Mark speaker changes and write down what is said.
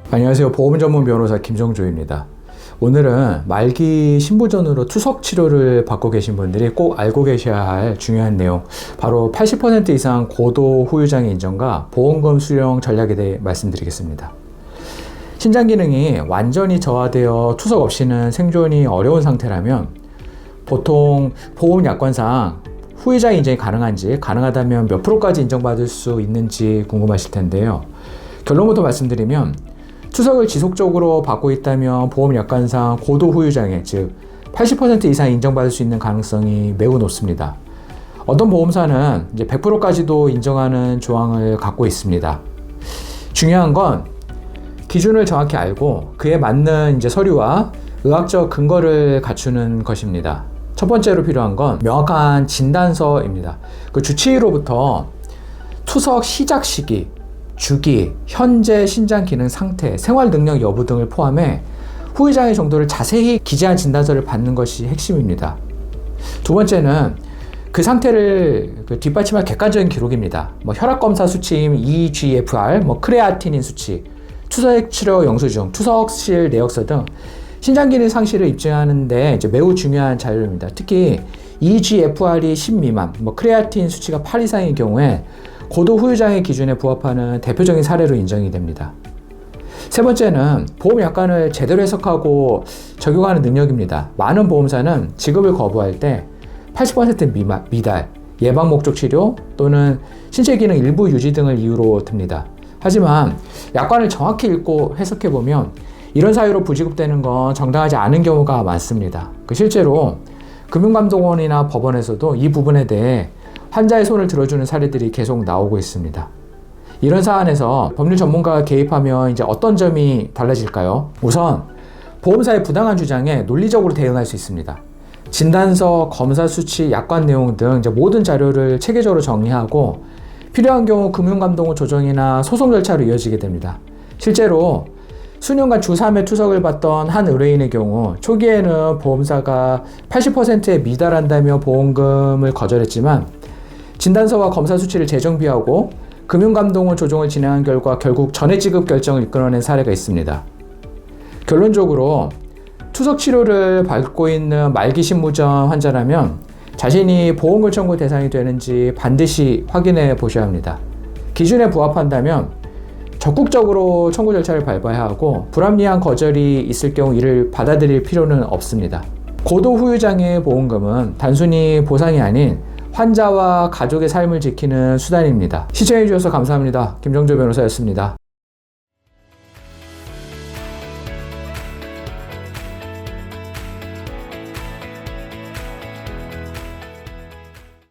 Speaker 1: 안녕하세요. 보험 전문 변호사 김정조입니다. 오늘은 말기 신부전으로 투석 치료를 받고 계신 분들이 꼭 알고 계셔야 할 중요한 내용, 바로 80% 이상 고도 후유장애 인정과 보험금 수령 전략에 대해 말씀드리겠습니다. 신장 기능이 완전히 저하되어 투석 없이는 생존이 어려운 상태라면 보통 보험 약관상 후유장애 인정이 가능한지, 가능하다면 몇 프로까지 인정받을 수 있는지 궁금하실 텐데요. 결론부터 말씀드리면 투석을 지속적으로 받고 있다면 보험 약관상 고도 후유장애, 즉 80% 이상 인정받을 수 있는 가능성이 매우 높습니다. 어떤 보험사는 이제 100%까지도 인정하는 조항을 갖고 있습니다. 중요한 건 기준을 정확히 알고 그에 맞는 이제 서류와 의학적 근거를 갖추는 것입니다. 첫 번째로 필요한 건 명확한 진단서입니다. 그 주치의로부터 투석 시작 시기, 주기, 현재 신장 기능 상태, 생활 능력 여부 등을 포함해 후유장애 정도를 자세히 기재한 진단서를 받는 것이 핵심입니다. 두 번째는 그 상태를 뒷받침할 객관적인 기록입니다. 혈압 검사 수치인 eGFR, 크레아티닌 수치, 투석 치료 영수증, 투석실 내역서 등 신장 기능 상실을 입증하는데 이제 매우 중요한 자료입니다. 특히 eGFR이 10 미만, 크레아틴 수치가 8 이상의 경우에 고도 후유장애 기준에 부합하는 대표적인 사례로 인정이 됩니다. 세 번째는 보험 약관을 제대로 해석하고 적용하는 능력입니다. 많은 보험사는 지급을 거부할 때 80% 미달, 예방 목적 치료 또는 신체 기능 일부 유지 등을 이유로 듭니다. 하지만 약관을 정확히 읽고 해석해보면 이런 사유로 부지급되는 건 정당하지 않은 경우가 많습니다. 실제로 금융감독원이나 법원에서도 이 부분에 대해 환자의 손을 들어주는 사례들이 계속 나오고 있습니다. 이런 사안에서 법률 전문가가 개입하면 이제 어떤 점이 달라질까요? 우선 보험사의 부당한 주장에 논리적으로 대응할 수 있습니다. 진단서, 검사 수치, 약관 내용 등 이제 모든 자료를 체계적으로 정리하고 필요한 경우 금융감독원 조정이나 소송 절차로 이어지게 됩니다. 실제로 수년간 주 3회 투석을 받던 한 의뢰인의 경우 초기에는 보험사가 80%에 미달한다며 보험금을 거절했지만 진단서와 검사 수치를 재정비하고 금융감독원 조정을 진행한 결과 결국 전액 지급 결정을 이끌어낸 사례가 있습니다. 결론적으로 투석 치료를 받고 있는 말기 신부전 환자라면 자신이 보험금 청구 대상이 되는지 반드시 확인해 보셔야 합니다. 기준에 부합한다면 적극적으로 청구 절차를 밟아야 하고 불합리한 거절이 있을 경우 이를 받아들일 필요는 없습니다. 고도 후유장애 보험금은 단순히 보상이 아닌 환자와 가족의 삶을 지키는 수단입니다. 시청해주셔서 감사합니다. 김정조 변호사였습니다.